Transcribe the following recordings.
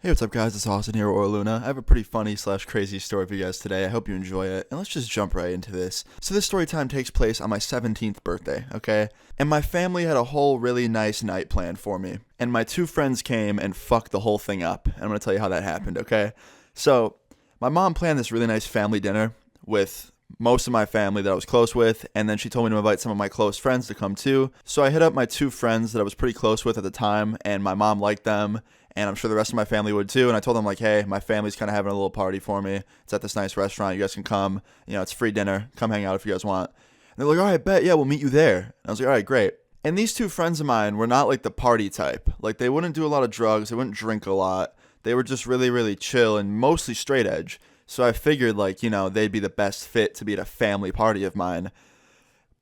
Hey, what's up, guys? It's Austin here, or Luna. I have a pretty funny slash crazy story for you guys today. I hope you enjoy it, and let's just jump right into this. So this story time takes place on my 17th birthday, okay? And my family had a whole really nice night planned for me. And my two friends came and fucked the whole thing up. And I'm gonna tell you how that happened, okay? So, my mom planned this really nice family dinner with most of my family that I was close with, and then she told me to invite some of my close friends to come too. So I hit up my two friends that I was pretty close with at the time, and my mom liked them, and I'm sure the rest of my family would too. And I told them, like, hey, my family's kind of having a little party for me. It's at this nice restaurant. You guys can come. You know, it's free dinner. Come hang out if you guys want. And they're like, all right, bet. Yeah, we'll meet you there. And I was like, all right, great. And these two friends of mine were not like the party type. Like, they wouldn't do a lot of drugs. They wouldn't drink a lot. They were just really, really chill and mostly straight edge. So I figured, like, you know, they'd be the best fit to be at a family party of mine.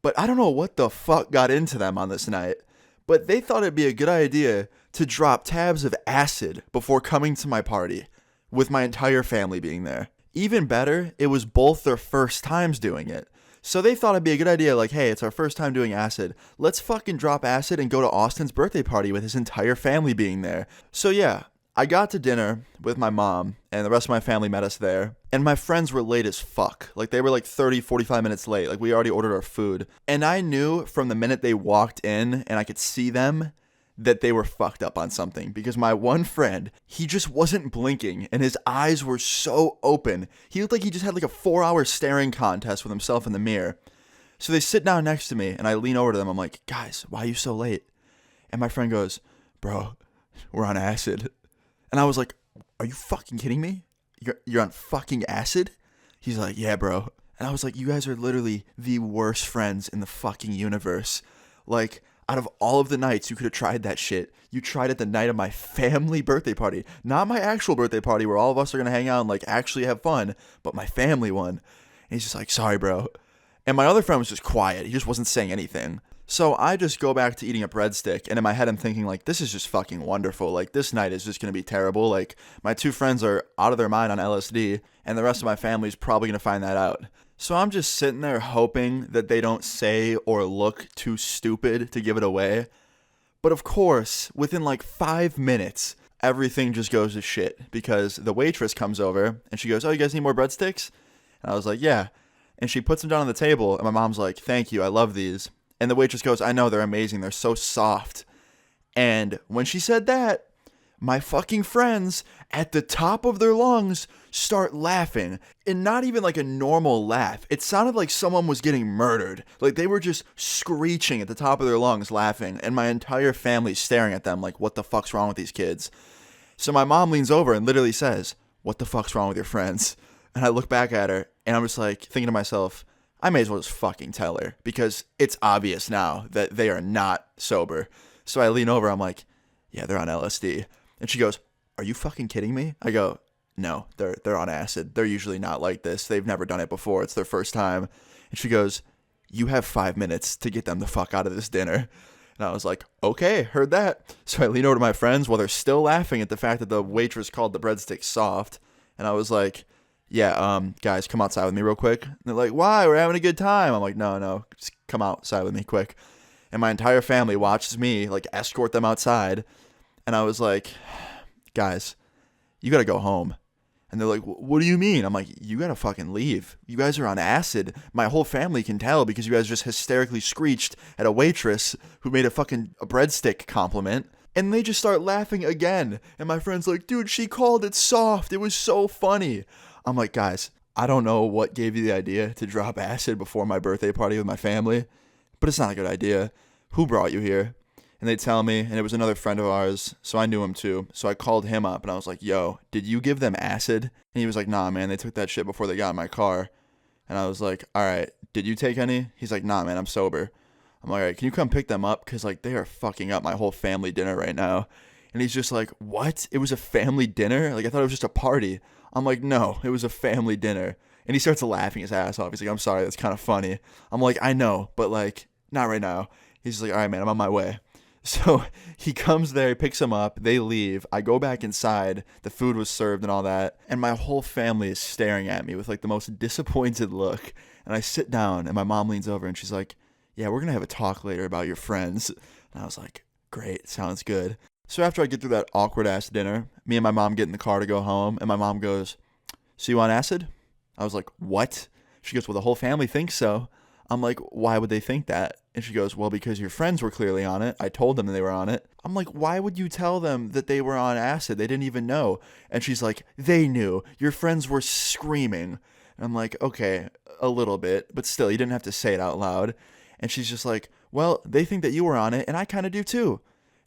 But I don't know what the fuck got into them on this night. But they thought it'd be a good idea to drop tabs of acid before coming to my party, with my entire family being there. Even better, it was both their first times doing it. So they thought it'd be a good idea, like, hey, it's our first time doing acid. Let's fucking drop acid and go to Austin's birthday party with his entire family being there. So yeah, I got to dinner with my mom, and the rest of my family met us there. And my friends were late as fuck. Like, they were like 30, 45 minutes late. Like, we already ordered our food. And I knew from the minute they walked in and I could see them that they were fucked up on something. Because my one friend, he just wasn't blinking, and his eyes were so open. He looked like he just had like a 4-hour staring contest with himself in the mirror. So they sit down next to me, and I lean over to them. I'm like, guys, why are you so late? And my friend goes, bro, we're on acid. And I was like, are you fucking kidding me? You're on fucking acid? He's like, yeah, bro. And I was like, you guys are literally the worst friends in the fucking universe. Like, out of all of the nights you could have tried that shit, you tried it the night of my family birthday party. Not my actual birthday party where all of us are going to hang out and, like, actually have fun, but my family one. And he's just like, sorry, bro. And my other friend was just quiet. He just wasn't saying anything. So I just go back to eating a breadstick, and in my head I'm thinking, like, this is just fucking wonderful. Like, this night is just going to be terrible. Like, my two friends are out of their mind on LSD, and the rest of my family's probably going to find that out. So I'm just sitting there hoping that they don't say or look too stupid to give it away. But of course, within like 5 minutes, everything just goes to shit, because the waitress comes over, and she goes, oh, you guys need more breadsticks? And I was like, yeah. And she puts them down on the table, and my mom's like, thank you, I love these. And the waitress goes, I know, they're amazing. They're so soft. And when she said that, my fucking friends, at the top of their lungs, start laughing. And not even like a normal laugh. It sounded like someone was getting murdered. Like, they were just screeching at the top of their lungs laughing. And my entire family's staring at them like, what the fuck's wrong with these kids? So my mom leans over and literally says, what the fuck's wrong with your friends? And I look back at her, and I'm just like thinking to myself, I may as well just fucking tell her, because it's obvious now that they are not sober. So I lean over, I'm like, yeah, they're on LSD. And she goes, are you fucking kidding me? I go, no, they're on acid. They're usually not like this. They've never done it before. It's their first time. And she goes, you have 5 minutes to get them the fuck out of this dinner. And I was like, okay, heard that. So I lean over to my friends while they're still laughing at the fact that the waitress called the breadsticks soft. And I was like, yeah, guys, come outside with me real quick. And they're like, why? We're having a good time. I'm like, no, just come outside with me quick. And my entire family watches me, like, escort them outside. And I was like, guys, you gotta go home. And they're like, what do you mean? I'm like, you gotta fucking leave. You guys are on acid. My whole family can tell, because you guys just hysterically screeched at a waitress who made a breadstick compliment. And they just start laughing again. And my friend's like, dude, she called it soft. It was so funny. I'm like, guys, I don't know what gave you the idea to drop acid before my birthday party with my family, but it's not a good idea. Who brought you here? And they tell me, and it was another friend of ours, so I knew him too. So I called him up, and I was like, yo, did you give them acid? And he was like, nah, man, they took that shit before they got in my car. And I was like, all right, did you take any? He's like, nah, man, I'm sober. I'm like, all right, can you come pick them up? Because, like, they are fucking up my whole family dinner right now. And he's just like, what? It was a family dinner? Like, I thought it was just a party. I'm like, no, it was a family dinner. And he starts laughing his ass off. He's like, I'm sorry, that's kind of funny. I'm like, I know, but, like, not right now. He's just like, all right, man, I'm on my way. So he comes there, he picks him up, they leave. I go back inside, the food was served and all that, and my whole family is staring at me with, like, the most disappointed look. And I sit down, and my mom leans over, and she's like, yeah, we're going to have a talk later about your friends. And I was like, great, sounds good. So after I get through that awkward ass dinner, me and my mom get in the car to go home, and my mom goes, "So you on acid?" I was like, "What?" She goes, "Well, the whole family thinks so." I'm like, "Why would they think that?" And she goes, "Well, because your friends were clearly on it. I told them they were on it." I'm like, "Why would you tell them that they were on acid? They didn't even know." And she's like, "They knew. Your friends were screaming." And I'm like, "Okay, a little bit, but still, you didn't have to say it out loud." And she's just like, "Well, they think that you were on it, and I kind of do too."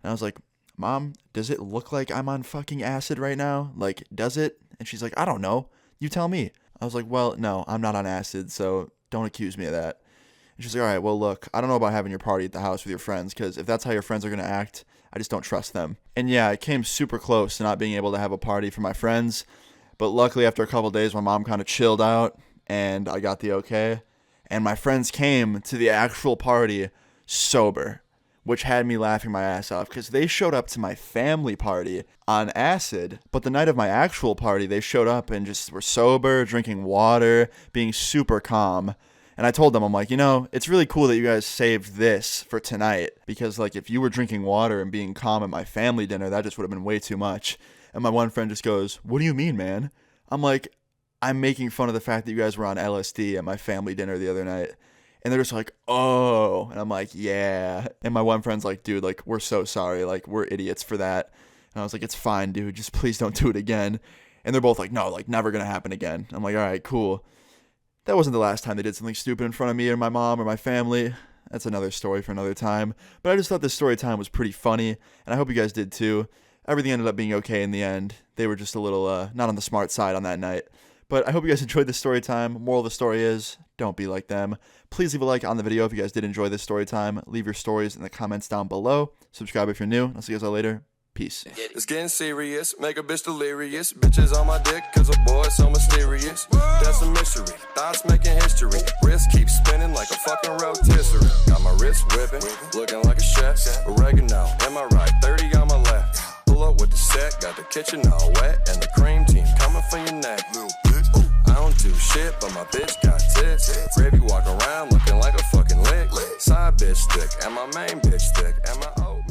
And I was like, "Mom, does it look like I'm on fucking acid right now? Like, does it?" And she's like, "I don't know. You tell me." I was like, "Well, no, I'm not on acid, so don't accuse me of that." And she's like, "All right, well, look, I don't know about having your party at the house with your friends, because if that's how your friends are going to act, I just don't trust them." And yeah, I came super close to not being able to have a party for my friends. But luckily, after a couple of days, my mom kind of chilled out, and I got the okay. And my friends came to the actual party sober, which had me laughing my ass off, because they showed up to my family party on acid, but the night of my actual party, they showed up and just were sober, drinking water, being super calm. And I told them, I'm like, it's really cool that you guys saved this for tonight, because like if you were drinking water and being calm at my family dinner, that just would have been way too much. And my one friend just goes, "What do you mean, man?" I'm like, "I'm making fun of the fact that you guys were on LSD at my family dinner the other night." And they're just like, "Oh." And I'm like, "Yeah." And my one friend's like, "Dude, like, we're so sorry. Like, we're idiots for that." And I was like, "It's fine, dude. Just please don't do it again." And they're both like, "No, like, never gonna happen again." I'm like, "All right, cool." That wasn't the last time they did something stupid in front of me or my mom or my family. That's another story for another time. But I just thought this story time was pretty funny, and I hope you guys did too. Everything ended up being okay in the end. They were just a little not on the smart side on that night. But I hope you guys enjoyed this story time. Moral of the story is, don't be like them. Please leave a like on the video if you guys did enjoy this story time. Leave your stories in the comments down below. Subscribe if you're new. I'll see you guys all later. Peace. It's getting serious, make a bitch delirious. Bitches on my dick, cause a boy so mysterious. That's a mystery, thoughts making history. Wrist keeps spinning like a fucking rotisserie. Got my wrist whipping, looking like a chef. Oregano, am I right? 30 on my left. Pull up with the set, got the kitchen all wet. And the cream team coming for your neck. I don't do shit, but my bitch got tits. Gravy walk around looking like a fucking lick. Side bitch thick, and my main bitch thick. And my oat